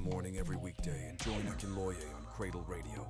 morning every weekday and join Akinloye on Cradle Radio.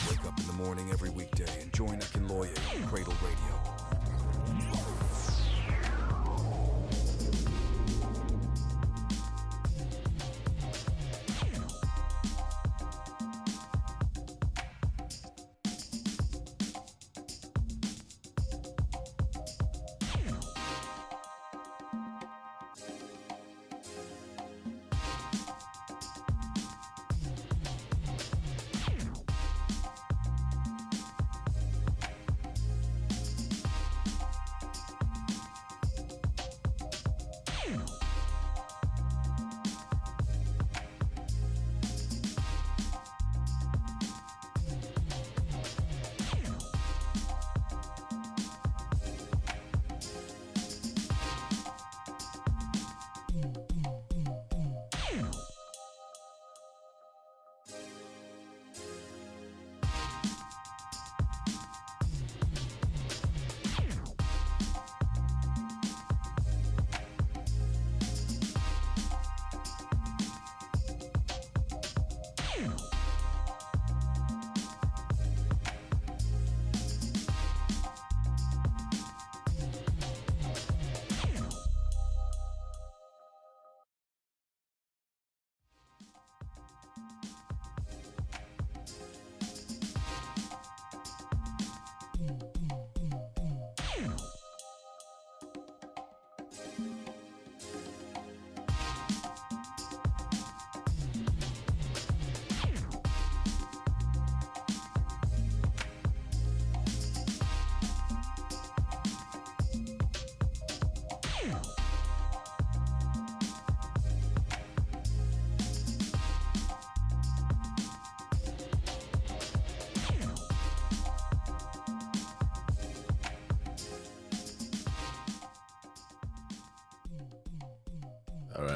Wake up in the morning every weekday and join Akinloye on Cradle Radio.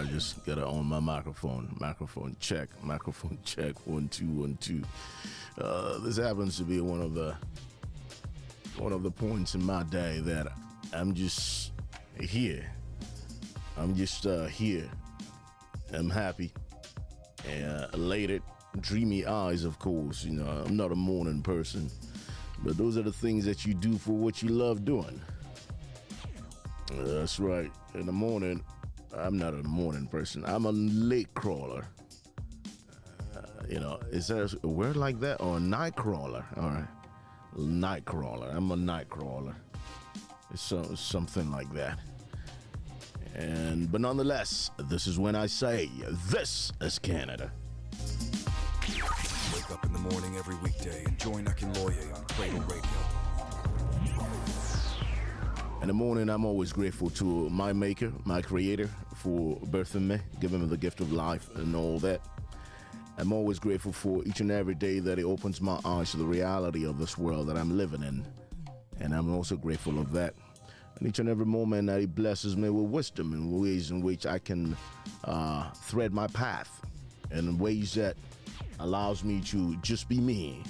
Just got it on my microphone check 1 2 1 2. This happens to be one of the points in my day that I'm just here. Here. I'm happy and elated, dreamy eyes, of course. You know, I'm not a morning person, but those are the things that you do for what you love doing. That's right. In the morning, I'm not a morning person. I'm a late crawler. Is there a word like that? Or a night crawler? All right. Night crawler. I'm a night crawler. It's something like that. But nonetheless, this is when I say, this is Canada. Wake up in the morning every weekday and join Akinloye on Cradle Radio. In the morning, I'm always grateful to my maker, my creator, for birthing me, giving me the gift of life and all that. I'm always grateful for each and every day that it opens my eyes to the reality of this world that I'm living in. And I'm also grateful of that. And each and every moment that he blesses me with wisdom in ways in which I can thread my path and in ways that allows me to just be me.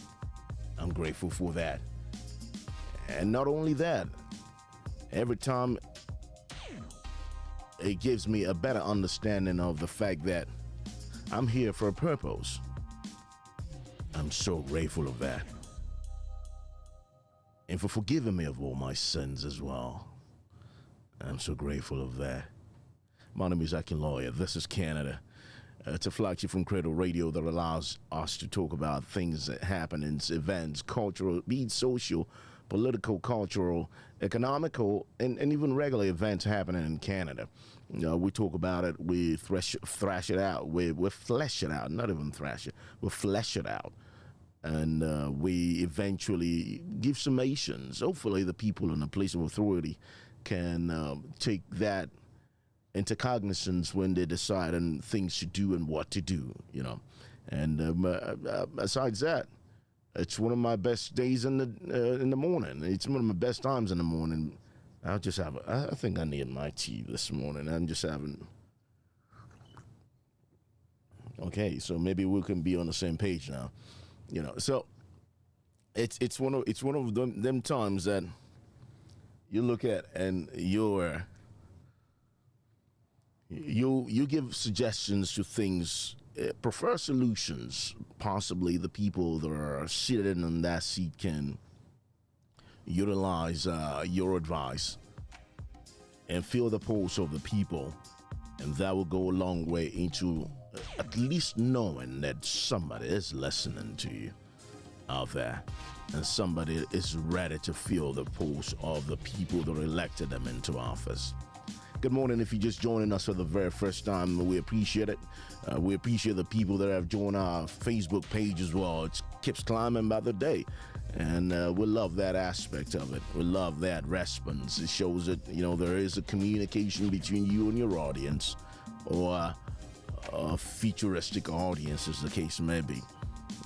I'm grateful for that. And not only that, every time it gives me a better understanding of the fact that I'm here for a purpose. I'm so grateful of that. And for forgiving me of all my sins as well. I'm so grateful of that. My name is Akinloye. This is Canada. It's a flagship from Cradle Radio that allows us to talk about things that happen in events, cultural, be it social, political, cultural, economical, and even regular events happening in Canada. We talk about it, we thrash it out, we flesh it out, not even thrash it, we flesh it out. And we eventually give summations. Hopefully the people in the place of authority can take that into cognizance when they decide on things to do and what to do, you know. And besides that, it's one of my best days in the morning. It's one of my best times in the morning. I think I need my tea this morning. I'm just having. Okay, so maybe we can be on the same page now, you know. So it's one of them times that you look at and you give suggestions to things, prefer solutions. Possibly the people that are sitting in that seat can utilize your advice and feel the pulse of the people, and that will go a long way into at least knowing that somebody is listening to you out there, and somebody is ready to feel the pulse of the people that elected them into office. Good morning. If you're just joining us for the very first time, we appreciate it. We appreciate the people that have joined our Facebook page as well. It keeps climbing by the day, and we love that aspect of it. We love that response. It shows that, you know, there is a communication between you and your audience, or a futuristic audience, as the case may be.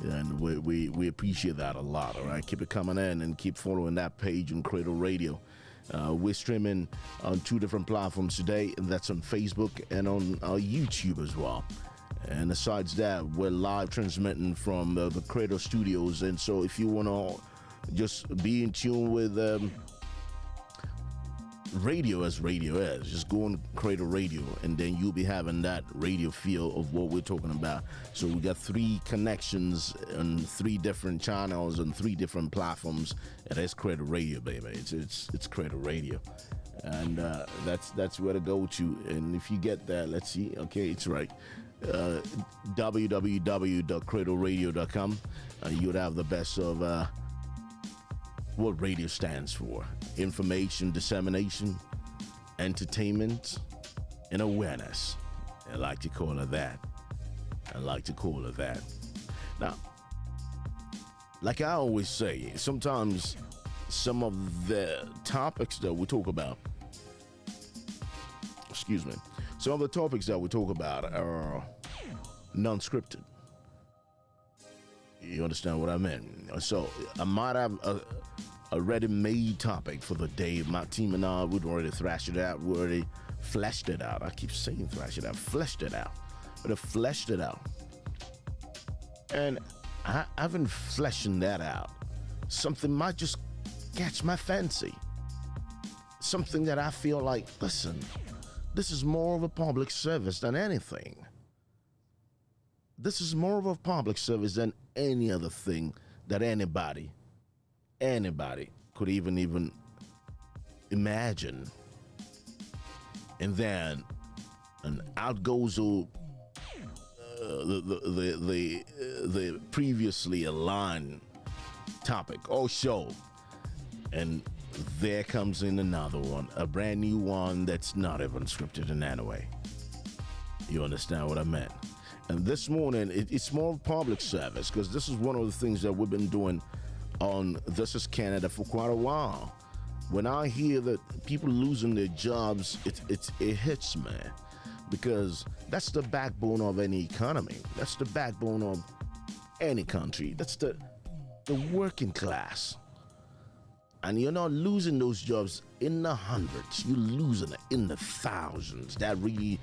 And we appreciate that a lot. All right, keep it coming in and keep following that page on Cradle Radio. We're streaming on 2 different platforms today, and that's on Facebook and on our YouTube as well. And besides that, we're live transmitting from the Cradle Studios. And so if you want to just be in tune with radio as radio is, just go on Cradle Radio, and then you'll be having that radio feel of what we're talking about. So we got 3 connections on 3 different channels and 3 different platforms. It is Cradle Radio, baby. It's Cradle Radio, and that's where to go to. And if you get that, let's see. Okay, it's right. www.cradleradio.com. You'd have the best of what radio stands for: information dissemination, entertainment, and awareness. I like to call it that. Now, like I always say, sometimes some of the topics that we talk about, some of the topics that we talk about are non-scripted. You understand what I mean? So I might have a ready-made topic for the day. My team and I, we'd already thrashed it out. We already fleshed it out. I keep saying thrash it out. Fleshed it out. But I fleshed it out. And I've been fleshing that out. Something might just catch my fancy. Something that I feel like, listen, this is more of a public service than anything. This is more of a public service than any other thing that anybody could even imagine. And then, and out goes the previously aligned topic or show, and there comes in another one, a brand new one that's not even scripted in any way. You understand what I meant? And this morning, it's more of public service, because this is one of the things that we've been doing on This Is Canada for quite a while. When I hear that people losing their jobs, it hits me, because that's the backbone of any economy. That's the backbone of any country. That's the working class. And you're not losing those jobs in the hundreds. You're losing it in the thousands. That really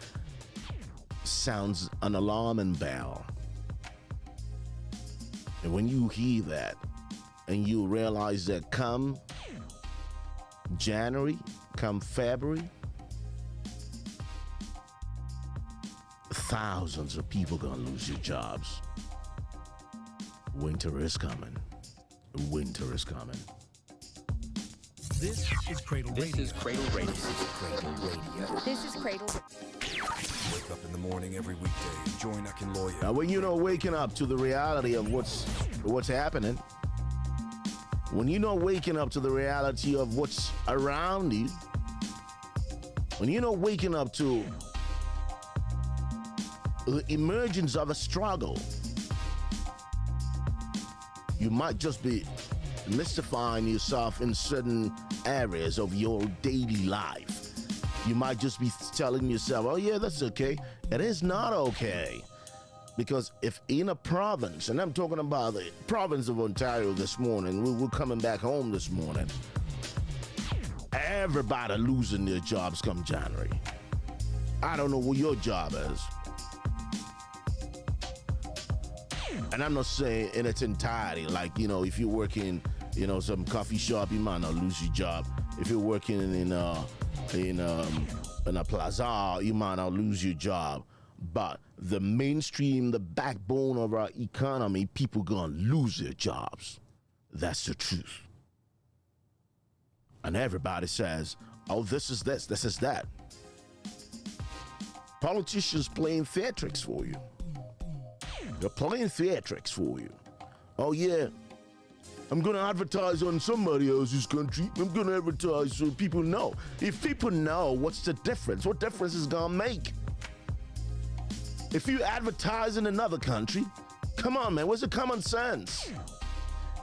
sounds an alarming bell. And when you hear that, and you realize that come January, come February, thousands of people gonna lose their jobs. Winter is coming. Winter is coming. This is Cradle Radio. This is Cradle Radio. This is Cradle Radio. This is Cradle. Wake up in the morning every weekday and join Akinloye. Now, when you know waking up to the reality of what's happening, when you're not waking up to the reality of what's around you, when you're not waking up to the emergence of a struggle, you might just be mystifying yourself in certain areas of your daily life. You might just be telling yourself, oh yeah, that's okay. It is not okay. Because if in a province, and I'm talking about the province of Ontario this morning, we're coming back home this morning, everybody losing their jobs come January. I don't know what your job is. And I'm not saying in its entirety, like, if you're working, some coffee shop, you might not lose your job. If you're working in a plaza, you might not lose your job. But the mainstream, the backbone of our economy, people gonna lose their jobs. That's the truth. And everybody says, oh, this is this is that. Politicians playing theatrics for you. They're playing theatrics for you. Oh yeah, I'm gonna advertise on somebody else's country. I'm gonna advertise so people know. If people know, what's the difference? What difference is it gonna make? If you advertise in another country, come on, man, where's the common sense?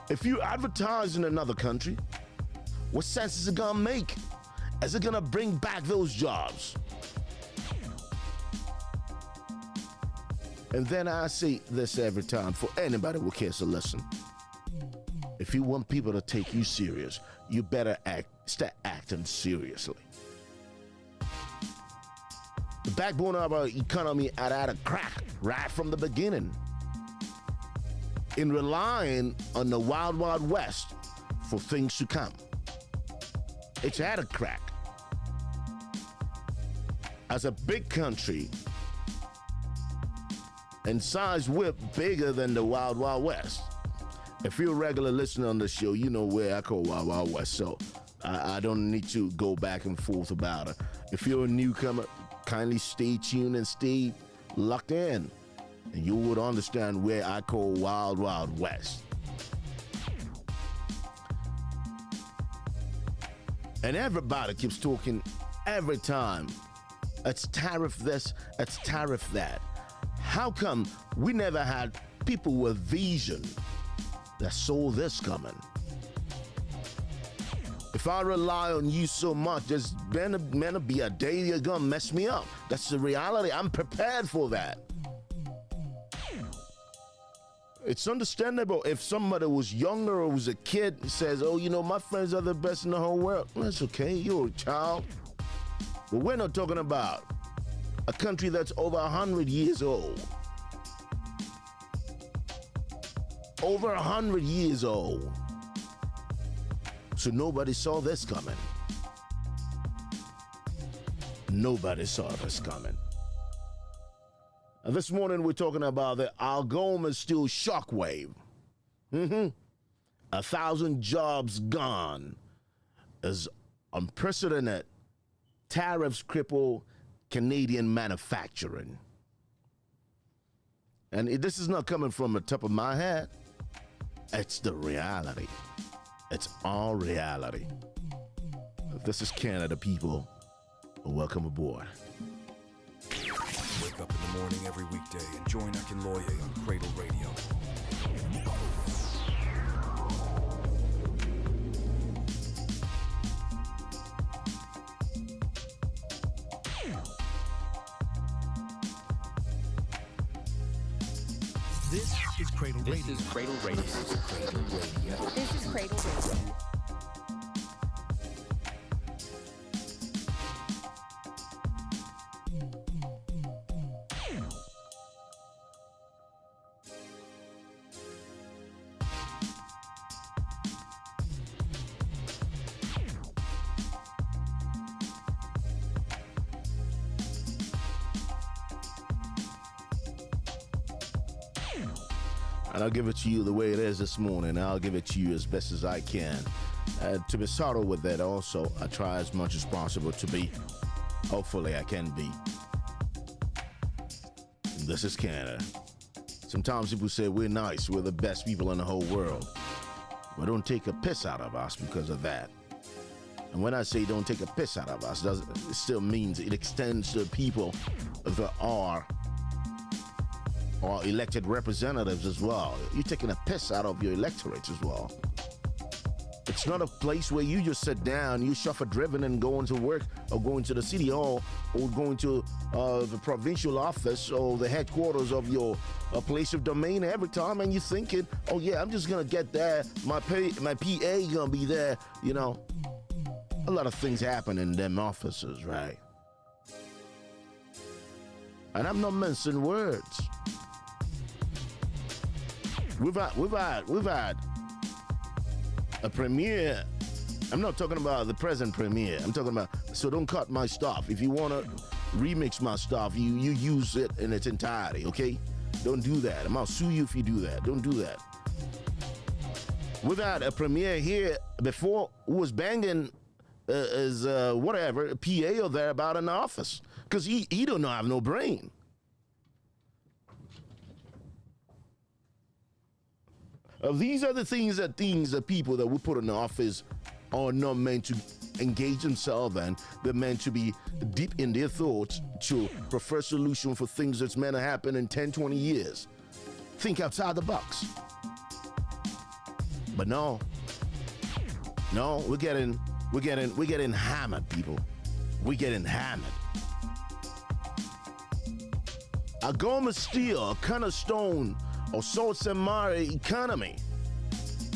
If you advertise in another country, what sense is it gonna make? Is it gonna bring back those jobs? And then I say this every time for anybody who cares to listen. If you want people to take you serious, you better start acting seriously. The backbone of our economy had a crack right from the beginning. In relying on the Wild Wild West for things to come. It's had a crack. As a big country, in size, we're bigger than the Wild Wild West. If you're a regular listener on the show, you know where I call Wild Wild West, so I don't need to go back and forth about it. If you're a newcomer, kindly stay tuned and stay locked in, and you would understand where I call Wild Wild West. And everybody keeps talking every time. It's tariff this, it's tariff that. How come we never had people with vision that saw this coming? If I rely on you so much, there's gonna be a day you're gonna mess me up. That's the reality. I'm prepared for that. It's understandable if somebody was younger or was a kid and says, oh, my friends are the best in the whole world. Well, that's okay, you're a child. But we're not talking about a country that's over 100 years old. Over 100 years old. So nobody saw this coming. Nobody saw this coming. And this morning we're talking about the Algoma steel shockwave. 1,000 jobs gone as unprecedented tariffs cripple Canadian manufacturing. And this is not coming from the top of my head. It's the reality. It's all reality. This is Canada, people. Welcome aboard. Wake up in the morning every weekday and join Akinloye on Cradle Radio. This is Cradle Radio. This is Cradle Radio. This is Cradle Radio. This is Cradle Radio. And I'll give it to you the way it is this morning. I'll give it to you as best as I can. To be subtle with that also, I try as much as possible to be. Hopefully I can be. This is Canada. Sometimes people say we're nice, we're the best people in the whole world. But don't take a piss out of us because of that. And when I say don't take a piss out of us, it still means it extends to people that are elected representatives as well. You're taking a piss out of your electorate as well. It's not a place where you just sit down, you chauffeur-driven and going to work or going to the city hall or going to the provincial office or the headquarters of your place of domain every time, and you're thinking, oh yeah, I'm just gonna get there, my PA gonna be there, you know. A lot of things happen in them offices, right? And I'm not mincing words. We've had a premiere. I'm not talking about the present premiere. I'm talking about, so don't cut my stuff. If you want to remix my stuff, you use it in its entirety, okay? Don't do that. I'm gonna sue you if you do that. Don't do that. We've had a premiere here before who was banging whatever, a PA or there about in the office. Because he don't have no brain. These are the things that people that we put in the office are not meant to engage themselves in. They're meant to be deep in their thoughts to prefer solution for things that's meant to happen in 10, 20 years. Think outside the box. But no, we're getting hammered, people. We're getting hammered. Algoma Steel, a cornerstone of Sault Ste. Marie economy,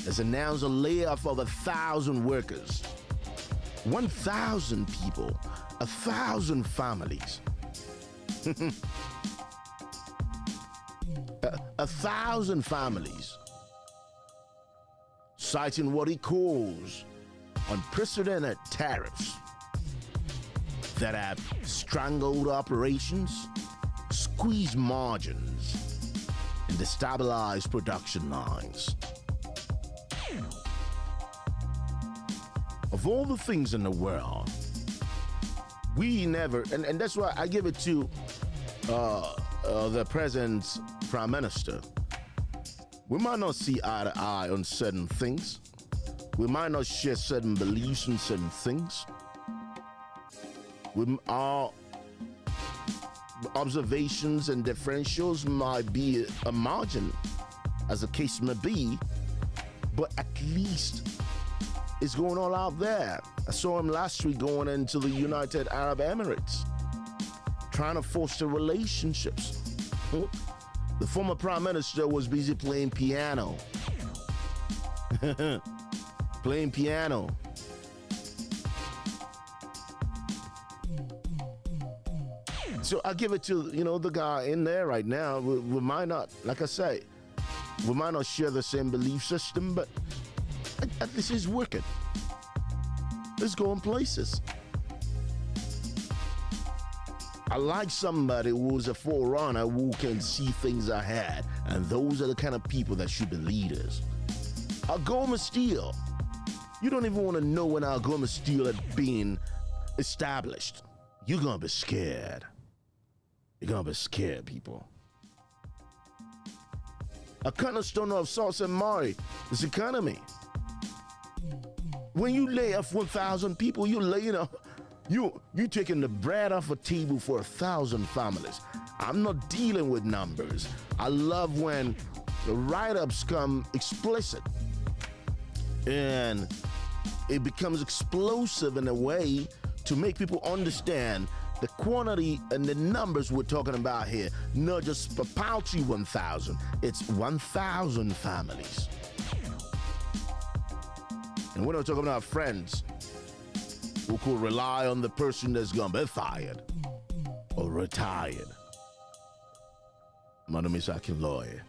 has announced a layoff of 1,000 workers. 1,000 people, 1,000 families. 1,000 families, citing what he calls unprecedented tariffs that have strangled operations, squeezed margins, and destabilized production lines. Of all the things in the world, we never, and that's why I give it to the present Prime Minister. We might not see eye to eye on certain things. We might not share certain beliefs on certain things. Our observations and differentials might be a margin, as the case may be, but at least it's going all out there. I saw him last week going into the United Arab Emirates, trying to foster relationships. The former Prime Minister was busy playing piano. Playing piano. So I give it to, the guy in there right now. We might not, like I say, we might not share the same belief system, but at least it's working. It's going places. I like somebody who's a forerunner who can see things ahead, and those are the kind of people that should be leaders. Algoma Steel. You don't even want to know when Algoma Steel had been established. You're going to be scared. You're going to be scared, people. A cornerstone of Sault Ste. Marie is economy. When you lay off 1,000 people, you're taking the bread off a table for 1,000 families. I'm not dealing with numbers. I love when the write-ups come explicit and it becomes explosive in a way to make people understand the quantity and the numbers we're talking about here. Not just a paltry 1,000, it's 1,000 families. And we're not talking about friends who could rely on the person that's gonna be fired or retired. My name is Akin Lawyer.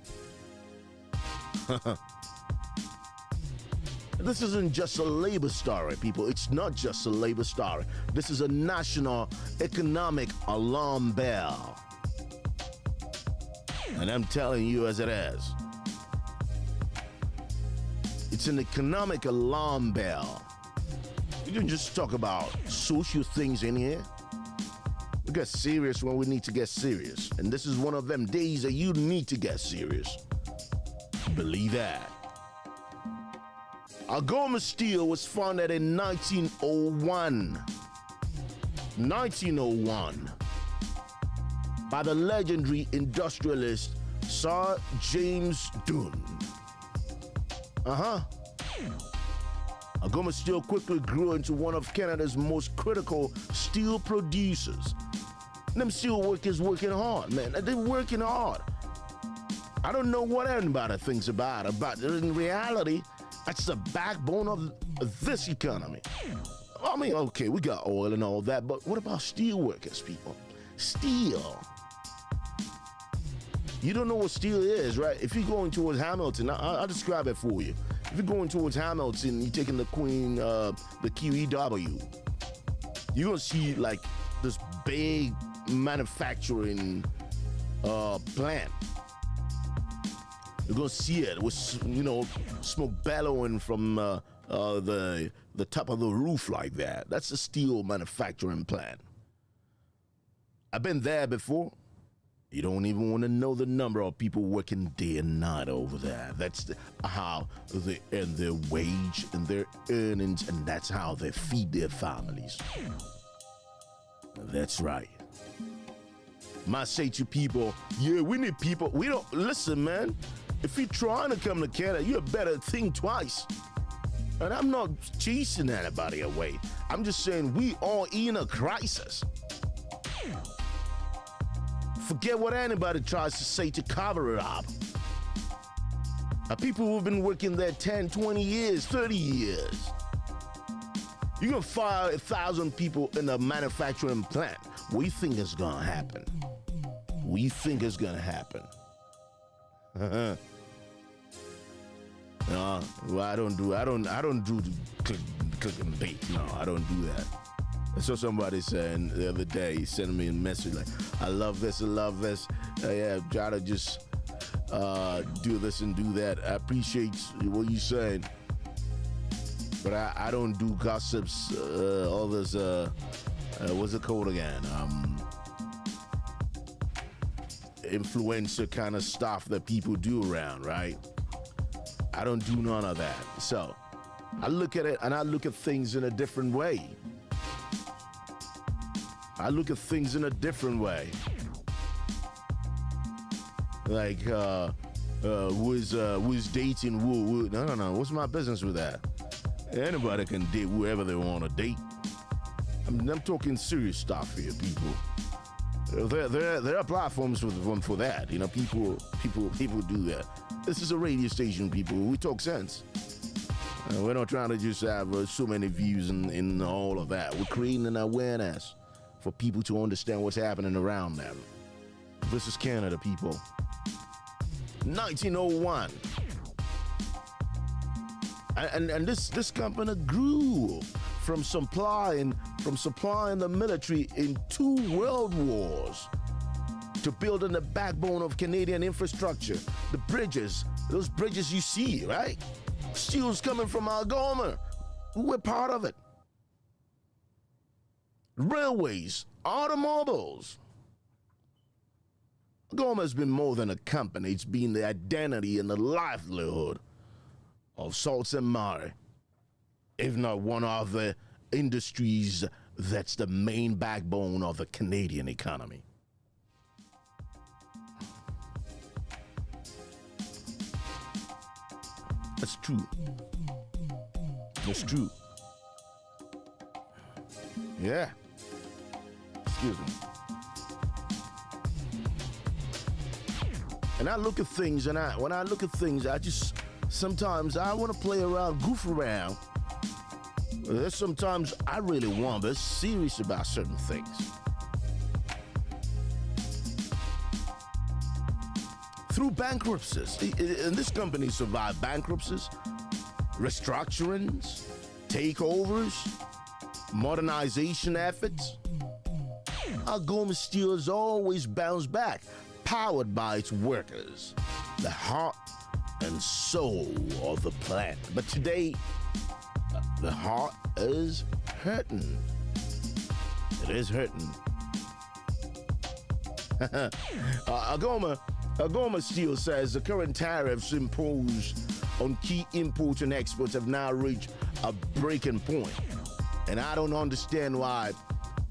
This isn't just a labor story, people. It's not just a labor story. This is a national economic alarm bell. And I'm telling you as it is. It's an economic alarm bell. We don't just talk about social things in here. We get serious when we need to get serious. And this is one of them days that you need to get serious. Believe that. Algoma Steel was founded in 1901. 1901 by the legendary industrialist Sir James Dunn. Algoma Steel quickly grew into one of Canada's most critical steel producers. Them steel workers working hard, man. They're working hard. I don't know what anybody thinks about it, but in reality, that's the backbone of this economy. I mean, okay, we got oil and all that, but what about steel workers, people? Steel. You don't know what steel is, right? If you're going towards Hamilton, I'll describe it for you. If you're going towards Hamilton, you're taking the Queen, the QEW, you're gonna see like this big manufacturing plant. You're gonna see it with, you know, smoke bellowing from the top of the roof like that. That's a steel manufacturing plant. I've been there before. You don't even want to know the number of people working day and night over there. That's how they earn their wage and their earnings, and that's how they feed their families. That's right. Might say to people, yeah, we need people. We don't, listen, man. If you're trying to come to Canada, you better think twice. And I'm not chasing anybody away. I'm just saying we are in a crisis. Forget what anybody tries to say to cover it up. People who've been working there 10, 20 years, 30 years. You're gonna fire 1,000 people in a manufacturing plant. We think it's gonna happen. We think it's gonna happen. No, well, I don't do the click and bait. No, I don't do that. I saw somebody saying the other day, he sent me a message like, I love this. Yeah, try to just do this and do that. I appreciate what you're saying, but I don't do gossips, all this, what's it called again? Influencer kind of stuff that people do around, right? I don't do none of that. So I look at it and I look at things in a different way. Like, who's dating who? No. What's my business with that? Anybody can date whoever they want to date. I'm talking serious stuff here, people. There are platforms for that. You know, people do that. This is a radio station, people. We talk sense. We're not trying to just have so many views and all of that. We're creating an awareness for people to understand what's happening around them. This is Canada, people. 1901. And this company grew from supplying the military in 2 world wars to building the backbone of Canadian infrastructure. The bridges, those bridges you see, right? Steel's coming from Algoma. We're part of it. Railways, automobiles. Algoma has been more than a company. It's been the identity and the livelihood of Sault Ste. Marie, if not one of the industries that's the main backbone of the Canadian economy. That's true. That's true. Yeah. Excuse me. And I look at things, and when I look at things, sometimes I want to play around, goof around. There's sometimes I really want to be serious about certain things. Through bankruptcies, and this company survived bankruptcies, restructurings, takeovers, modernization efforts. Algoma Steel has always bounced back, powered by its workers, the heart and soul of the plant. But today, the heart is hurting. It is hurting. Algoma Steel says the current tariffs imposed on key imports and exports have now reached a breaking point. And I don't understand why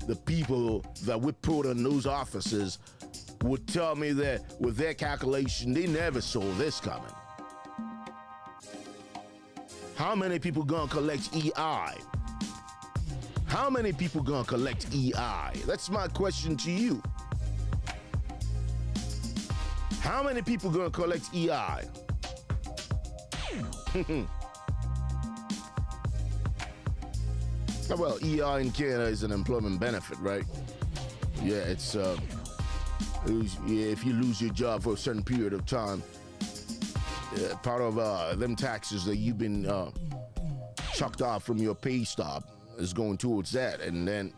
the people that we put in those offices would tell me that with their calculation, they never saw this coming. How many people gonna collect EI? How many people gonna collect EI? That's my question to you. How many people gonna collect EI? Well, EI in Canada is an employment benefit, right? Yeah, it's if you lose your job for a certain period of time, part of them taxes that you've been chucked off from your pay stub is going towards that, and then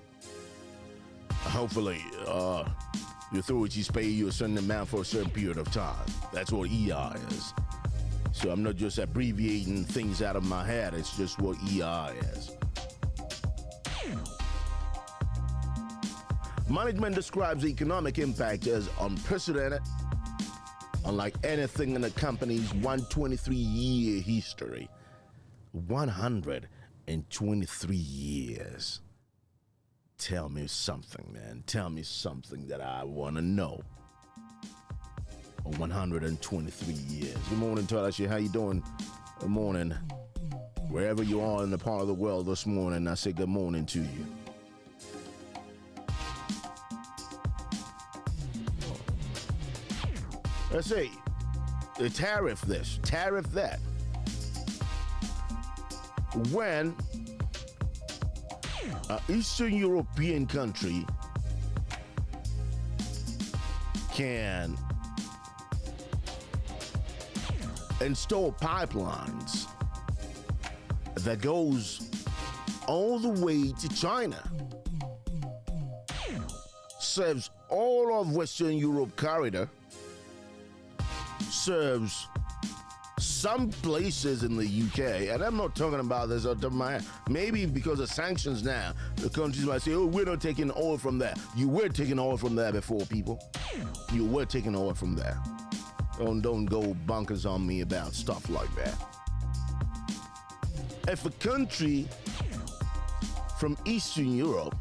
hopefully the authorities pay you a certain amount for a certain period of time. That's what EI is. So I'm not just abbreviating things out of my head, it's just what EI is. Management describes the economic impact as unprecedented, unlike anything in the company's 123-year history. 123 years. Tell me something, man. Tell me something that I want to know. 123 years. Good morning, Talashi. How you doing? Good morning. Wherever you are in the part of the world this morning, I say good morning to you. Let's see. The tariff this, tariff that. When an Eastern European country can install pipelines that goes all the way to China, serves all of Western Europe corridor, serves some places in the UK, and I'm not talking about this out of my head. Maybe because of sanctions now, the countries might say, oh, we're not taking oil from there. You were taking oil from there before, people. You were taking oil from there. Don't go bonkers on me about stuff like that. If a country from Eastern Europe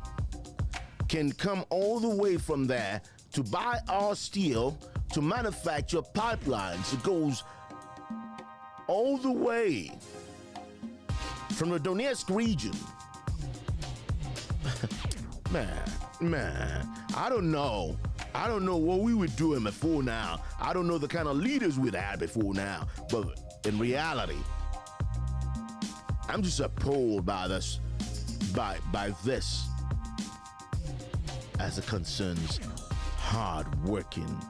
can come all the way from there to buy our steel to manufacture pipelines, it goes all the way from the Donetsk region. man, I don't know what we were doing before now. I don't know the kind of leaders we'd had before now. But in reality, I'm just appalled by this, by this, as it concerns hard-working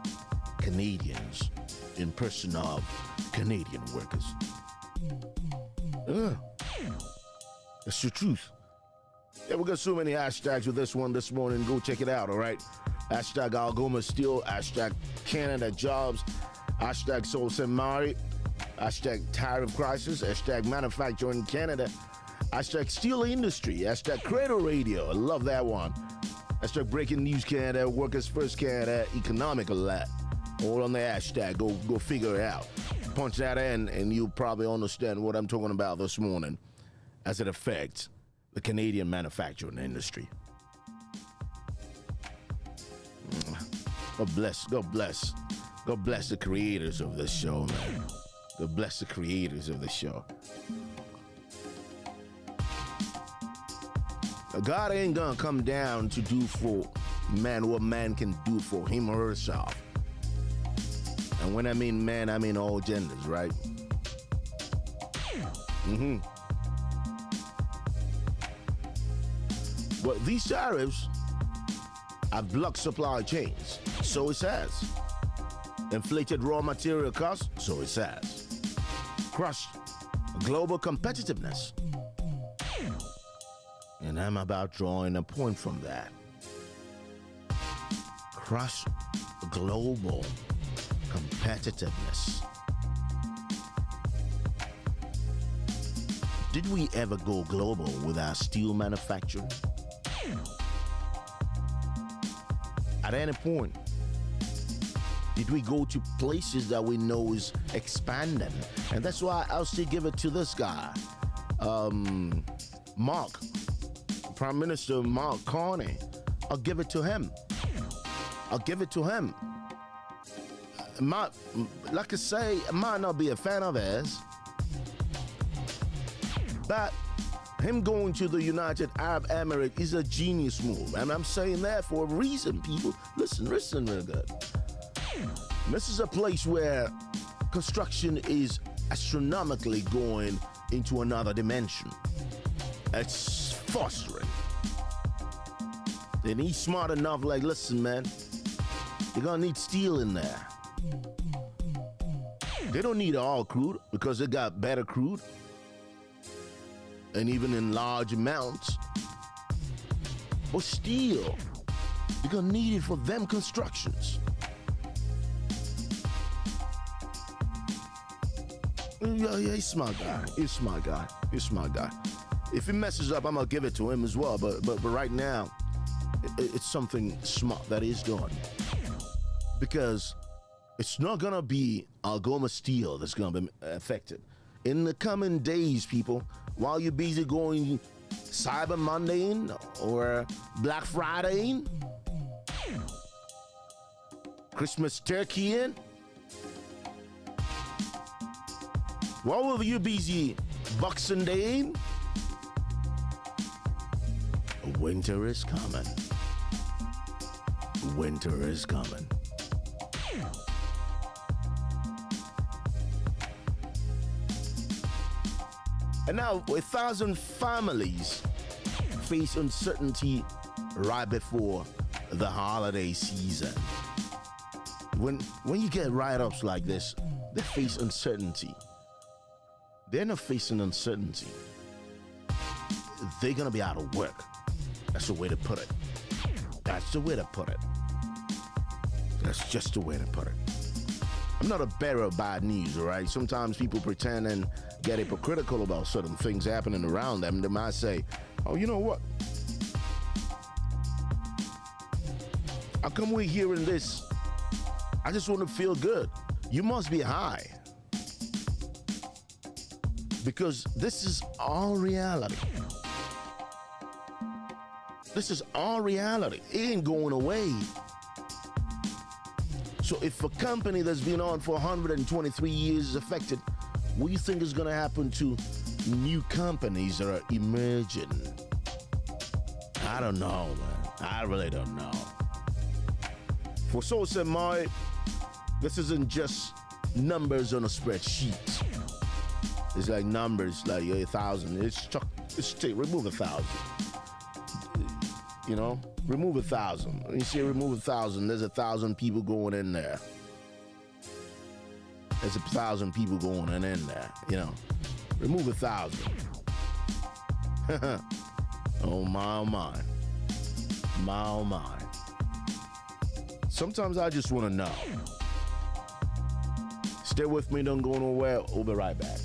Canadians in person of Canadian workers. That's the truth. Yeah, we got so many hashtags with this one this morning. Go check it out, all right? Hashtag Algoma Steel, hashtag Canada Jobs, hashtag Sault Ste. Marie, hashtag Tariff Crisis, hashtag Manufacturing Canada, hashtag Steel Industry, hashtag CradleRadio. I love that one. Hashtag Breaking News Canada, Workers First Canada, Economic Alert. All on the hashtag. Go figure it out. Punch that in, and you'll probably understand what I'm talking about this morning as it affects the Canadian manufacturing industry. God bless the creators of this show, man. God bless the creators of the show. God ain't gonna come down to do for man what man can do for him or herself. And when I mean man, I mean all genders, right? But these tariffs have blocked supply chains, so it says. Inflated raw material costs, so it says. Crushed global competitiveness. And I'm about drawing a point from that. Crush global competitiveness. Did we ever go global with our steel manufacturing? At any point, Did we go to places that we know is expanding? And that's why I'll still give it to this guy, Mark, Prime Minister Mark Carney. I'll give it to him. I'll give it to him. Like I say, I might not be a fan of his, but him going to the United Arab Emirates is a genius move. And I'm saying that for a reason, people. Listen real good. This is a place where construction is astronomically going into another dimension. It's fostering. And he's smart enough, like, listen, man, you're gonna need steel in there. They don't need all crude because they got better crude. And even in large amounts. But steel, you're gonna need it for them constructions. Yeah, he's a smart guy. He's a smart guy. He's a smart guy. If he messes up, I'm gonna give it to him as well. But right now, it's something smart that he's doing. Because it's not gonna be Algoma steel that's gonna be affected. In the coming days, people, while you're busy going Cyber Monday in or Black Friday in, Christmas turkey in, while you busy Boxing Day in, winter is coming. Winter is coming. And now 1,000 families face uncertainty right before the holiday season. When you get write-ups like this, they face uncertainty. They're not facing uncertainty. They're gonna be out of work. That's the way to put it. That's the way to put it. That's just the way to put it. I'm not a bearer of bad news, all right? Sometimes people pretend and get hypocritical about certain things happening around them. They might say, oh, you know what? How come we're hearing this? I just want to feel good. You must be high. Because this is all reality. This is all reality. It ain't going away. So if a company that's been on for 123 years is affected, what do you think is going to happen to new companies that are emerging? I don't know, man. I really don't know. For so said my, this isn't just numbers on a spreadsheet. It's like numbers, like 1,000. Remove 1,000. You know, remove 1,000. When you say remove 1,000, there's 1,000 people going in there. There's 1,000 people going in there. You know, remove 1,000. Oh my, oh my, my oh my. Sometimes I just want to know. Stay with me, don't go nowhere. We'll be right back.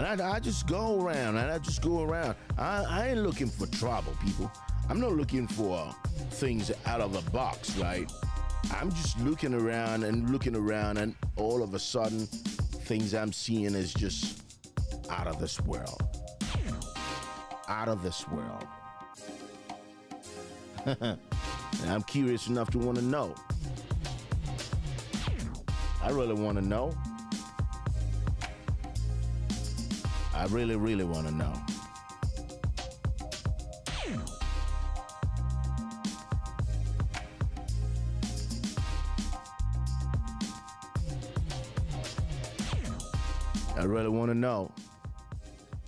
And I just go around, I ain't looking for trouble, people. I'm not looking for things out of a box, right? I'm just looking around, and all of a sudden, things I'm seeing is just out of this world. Out of this world. And I'm curious enough to want to know. I really want to know. I really, really want to know. I really want to know.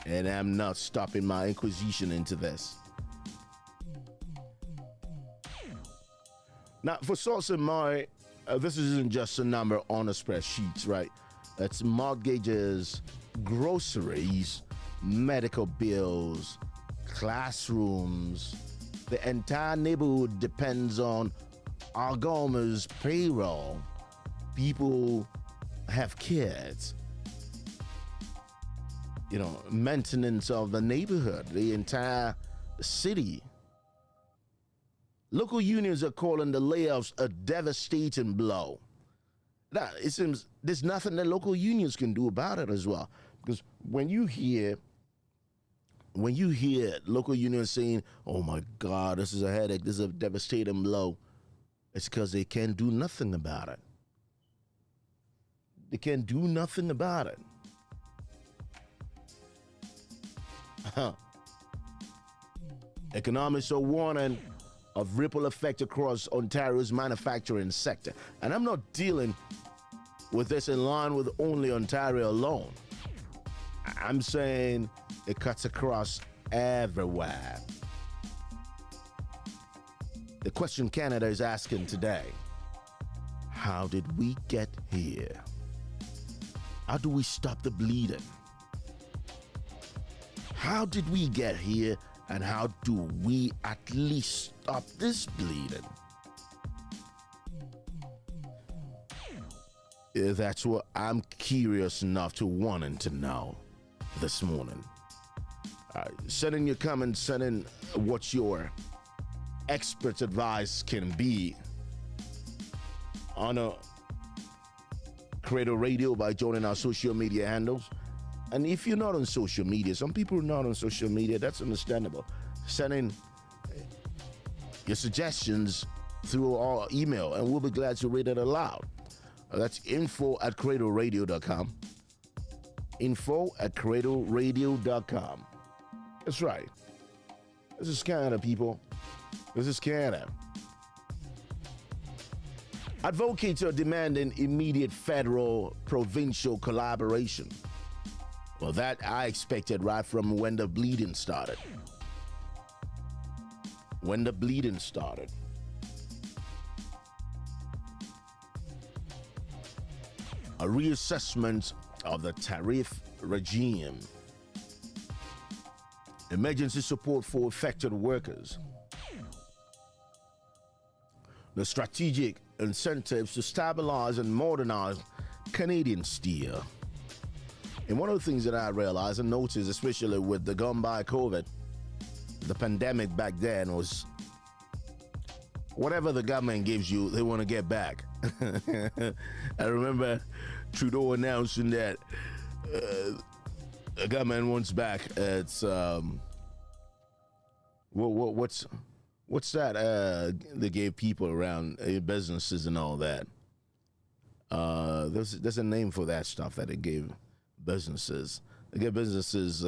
And I'm not stopping my inquisition into this. Now, for Source and My, this isn't just a number on a spreadsheet, right? It's mortgages, groceries, medical bills, classrooms. The entire neighborhood depends on Algoma's payroll. People have kids. You know, maintenance of the neighborhood, the entire city. Local unions are calling the layoffs a devastating blow. Now, it seems there's nothing that local unions can do about it as well. Because when you hear local unions saying, oh my God, this is a headache, this is a devastating blow, it's because they can't do nothing about it. They can't do nothing about it. Economists are warning of ripple effect across Ontario's manufacturing sector. And I'm not dealing with this in line with only Ontario alone. I'm saying it cuts across everywhere. The question Canada is asking today, how did we get here? How do we stop the bleeding? How did we get here, and how do we at least stop this bleeding? Yeah, that's what I'm curious enough to wanting to know this morning. Send in your comments, send in what your expert's advice can be on a Cradle Radio by joining our social media handles. And if you're not on social media, some people are not on social media, that's understandable. Send in your suggestions through our email, and we'll be glad to read it aloud. That's info@CradleRadio.com. Info@CradleRadio.com. That's right. This is Canada, people. This is Canada. Advocates are demanding immediate federal provincial collaboration. Well, that I expected right from when the bleeding started. When the bleeding started. A reassessment of the tariff regime. Emergency support for affected workers. The strategic incentives to stabilize and modernize Canadian steel. And one of the things that I realized and noticed, especially with the gone by COVID, the pandemic back then was whatever the government gives you, they want to get back. I remember Trudeau announcing that the government wants back. It's what's that? They gave people around businesses and all that. There's a name for that stuff that they gave businesses. They give businesses.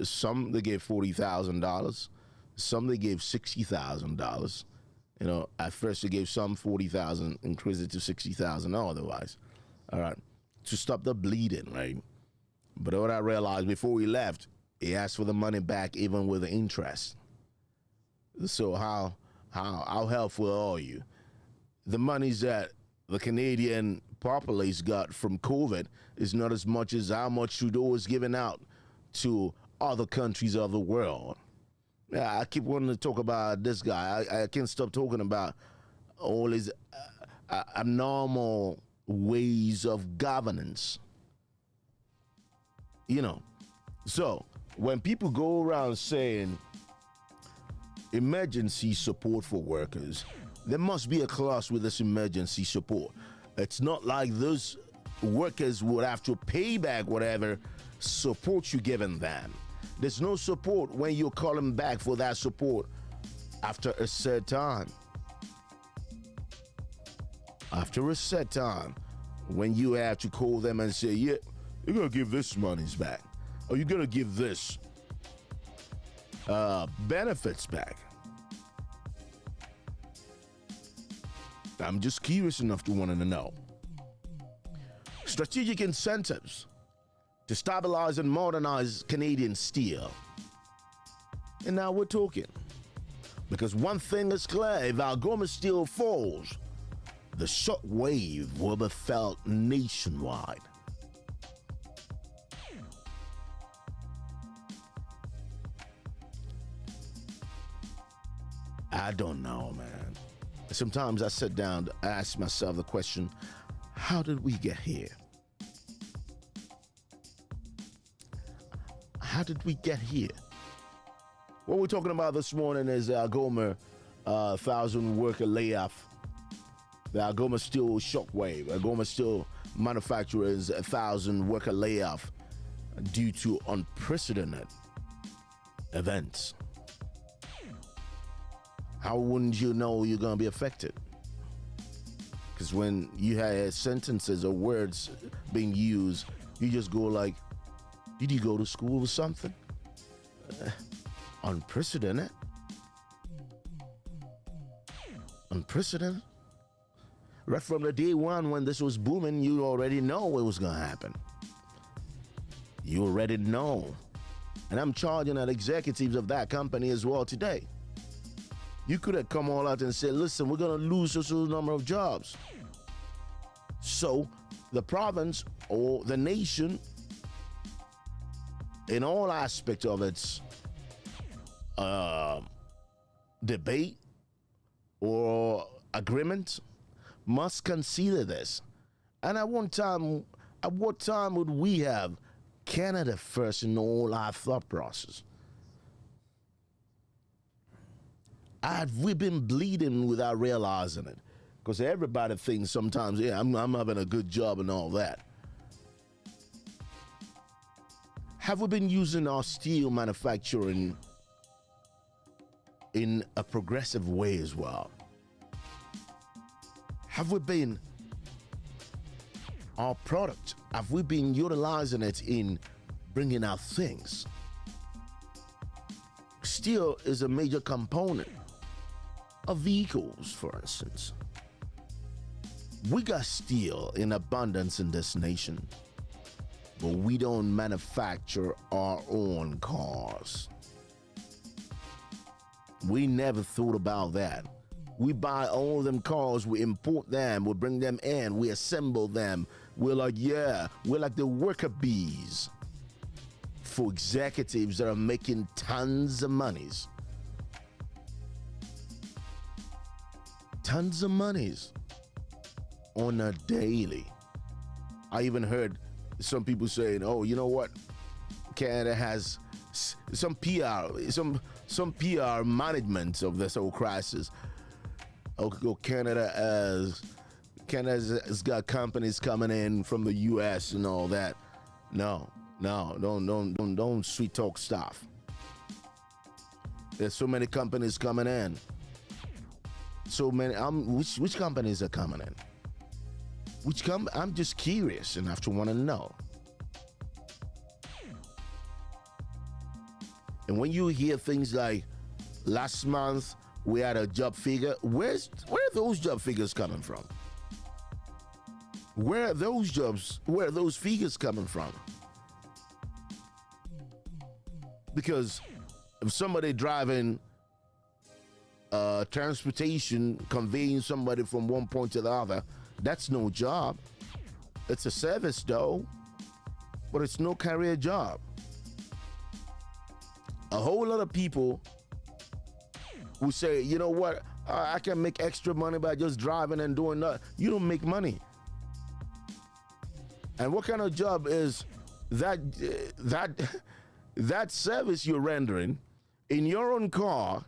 Some they gave $40,000. Some they gave $60,000. You know, at first they gave some $40,000, increased it to $60,000 otherwise. All right, to stop the bleeding, right? But what I realized before he left, he asked for the money back even with the interest. So how helpful are you? The monies that the Canadian populace got from COVID is not as much as how much Trudeau is giving out to other countries of the world. Yeah, I keep wanting to talk about this guy. I can't stop talking about all his abnormal ways of governance. You know, so when people go around saying emergency support for workers, there must be a clause with this emergency support. It's not like those workers would have to pay back whatever support you're giving them. There's no support when you call them back for that support after a set time. After a set time, when you have to call them and say, yeah, you're going to give this monies back, or you're going to give this benefits back. I'm just curious enough to want to know. Strategic incentives to stabilize and modernize Canadian steel. And now we're talking. Because one thing is clear, if Algoma steel falls, the shockwave will be felt nationwide. I don't know, man. Sometimes I sit down to ask myself the question, how did we get here? How did we get here? What we're talking about this morning is the Algoma 1,000 worker layoff. The Algoma Steel shockwave. Algoma Steel manufacturers 1,000 worker layoff due to unprecedented events. How wouldn't you know you're going to be affected? Because when you have sentences or words being used, you just go like, did you go to school or something? Unprecedented? Unprecedented? Right from the day one when this was booming, you already know what was going to happen. You already know. And I'm charging at executives of that company as well today. You could have come all out and said, listen, we're going to lose a certain number of jobs. So the province or the nation, in all aspects of its debate or agreement, must consider this. And at what time would we have Canada first in all our thought process? Have we been bleeding without realizing it? Because everybody thinks sometimes, yeah, I'm having a good job and all that. Have we been using our steel manufacturing in a progressive way as well? Have we been, our product, have we been utilizing it in bringing out things? Steel is a major component of vehicles, for instance. We got steel in abundance in this nation, but we don't manufacture our own cars. We never thought about that. We buy all them cars, we import them, we bring them in, we assemble them. We're like, yeah, we're like the worker bees for executives that are making tons of monies. Tons of monies on a daily. I even heard some people saying, oh, you know what? Canada has some PR, some PR management of this whole crisis. Oh, Canada has got companies coming in from the U.S. and all that. No, don't sweet talk stuff. There's so many companies coming in. So many. Which companies are coming in? I'm just curious enough to want to know. And when you hear things like last month we had a job figure, where are those job figures coming from? Where are those figures coming from? Because if somebody driving transportation, conveying somebody from one point to the other, that's no job. It's a service though, but it's no career job. A whole lot of people who say, you know what, I can make extra money by just driving and doing that. You don't make money. And what kind of job is that service you're rendering in your own car,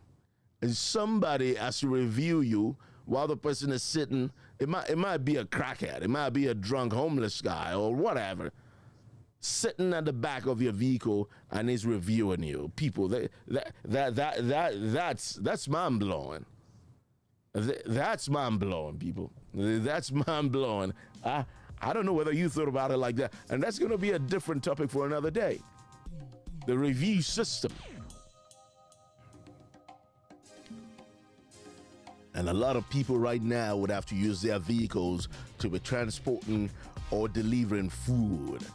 and somebody has to review you while the person is sitting. It might be a crackhead, it might be a drunk homeless guy or whatever, sitting at the back of your vehicle and is reviewing you. People, that's mind blowing. That's mind blowing, people. That's mind blowing. I don't know whether you thought about it like that, and that's going to be a different topic for another day. The review system. And a lot of people right now would have to use their vehicles to be transporting or delivering food,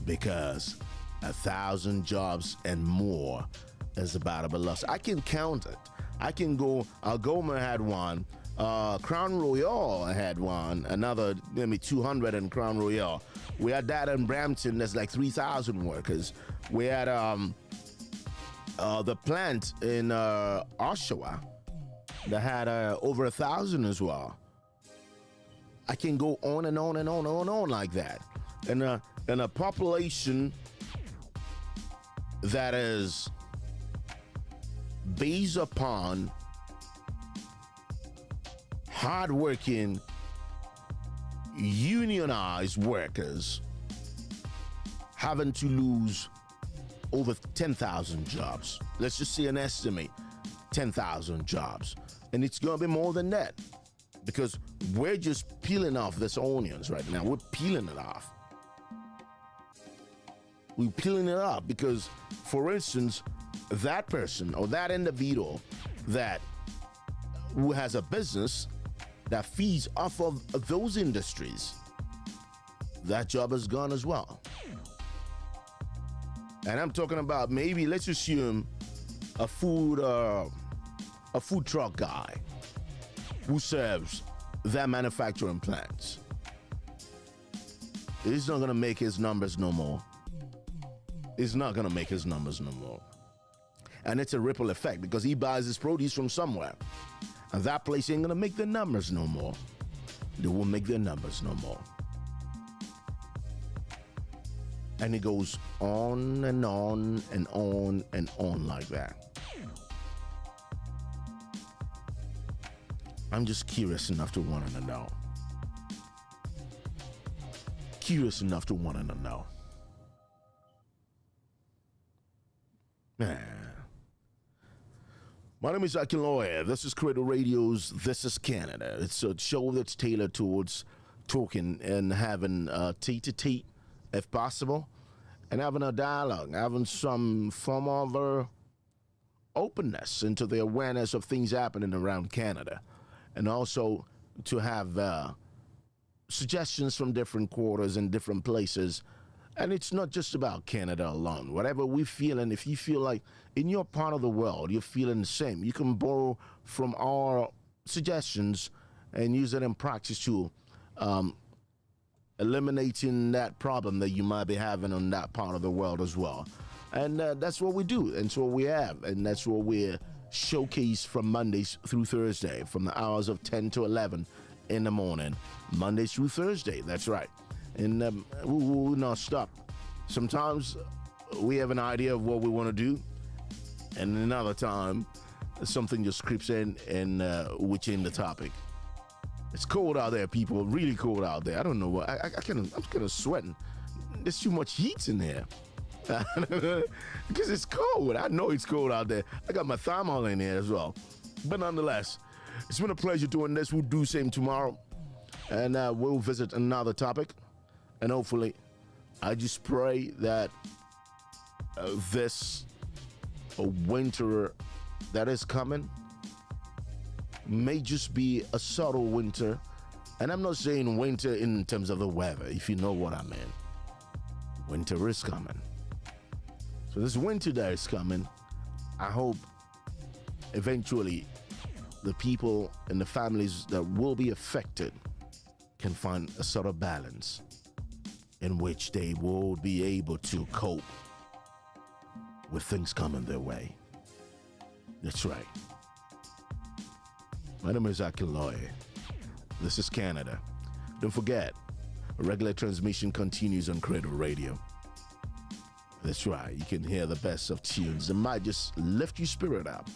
because 1,000 jobs and more is about to be lost. I can count it. I can go, Algoma had one, Crown Royal had one, another maybe 200 in Crown Royal. We had that in Brampton, that's like 3,000 workers. We had the plant in Oshawa that had over 1,000 as well. I can go on and on and on and on like that. And a population that is based upon hardworking, unionized workers having to lose over 10,000 jobs. Let's just say an estimate, 10,000 jobs. And it's going to be more than that, because we're just peeling off this onions right now. We're peeling it off. We're peeling it off because, for instance, that person or that individual who has a business that feeds off of those industries, that job is gone as well. And I'm talking about, maybe let's assume a food truck guy who serves their manufacturing plants. He's not gonna make his numbers no more. He's not gonna make his numbers no more. And it's a ripple effect, because he buys his produce from somewhere, and that place ain't gonna make the numbers no more. They won't make their numbers no more. And it goes on and on and on and on like that. I'm just curious enough to want to know. Curious enough to want to know. Man. My name is CradleRadio. This is Cradle Radio's This is Canada. It's a show that's tailored towards talking and having tea-to-tea, if possible, and having a dialogue, having some form of openness into the awareness of things happening around Canada, and also to have suggestions from different quarters and different places. And it's not just about Canada alone. Whatever we feel, and if you feel like in your part of the world you're feeling the same, you can borrow from our suggestions and use it in practice to eliminating that problem that you might be having on that part of the world as well. And that's what we do, and that's what we have, and that's what we're showcase from Mondays through Thursday, from the hours of 10 to 11 in the morning, Mondays through Thursday. That's right. And we will not stop. Sometimes we have an idea of what we want to do, and another time something just creeps in and we change the topic. It's cold out there, people. Really cold out there. I don't know what. I'm kind of sweating. There's too much heat in there. Because it's cold. I know it's cold out there. I got my thermal in here as well. But nonetheless, it's been a pleasure doing this. We'll do same tomorrow. And we'll visit another topic. And hopefully, I just pray that this winter that is coming may just be a subtle winter. And I'm not saying winter in terms of the weather, if you know what I mean. Winter is coming. So this winter that is coming, I hope eventually the people and the families that will be affected can find a sort of balance in which they will be able to cope with things coming their way. That's right. My name is CradleRadio. This is Canada. Don't forget, a regular transmission continues on Cradle Radio. That's right, you can hear the best of tunes that might just lift your spirit up.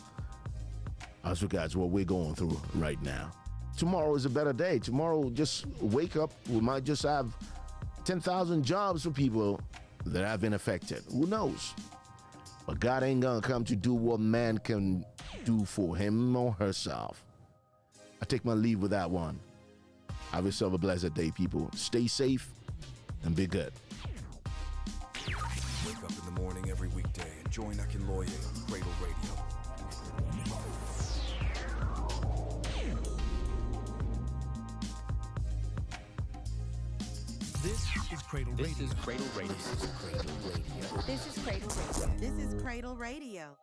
As regards what we're going through right now. Tomorrow is a better day. Tomorrow, just wake up. We might just have 10,000 jobs for people that have been affected. Who knows? But God ain't gonna come to do what man can do for him or herself. I take my leave with that one. Have yourself a blessed day, people. Stay safe and be good. Wake up in the morning every weekday and join Akinloye on Cradle Radio. This is Cradle Radio. This is Cradle Radio. This is Cradle Radio. This is Cradle Radio. This is Cradle Radio.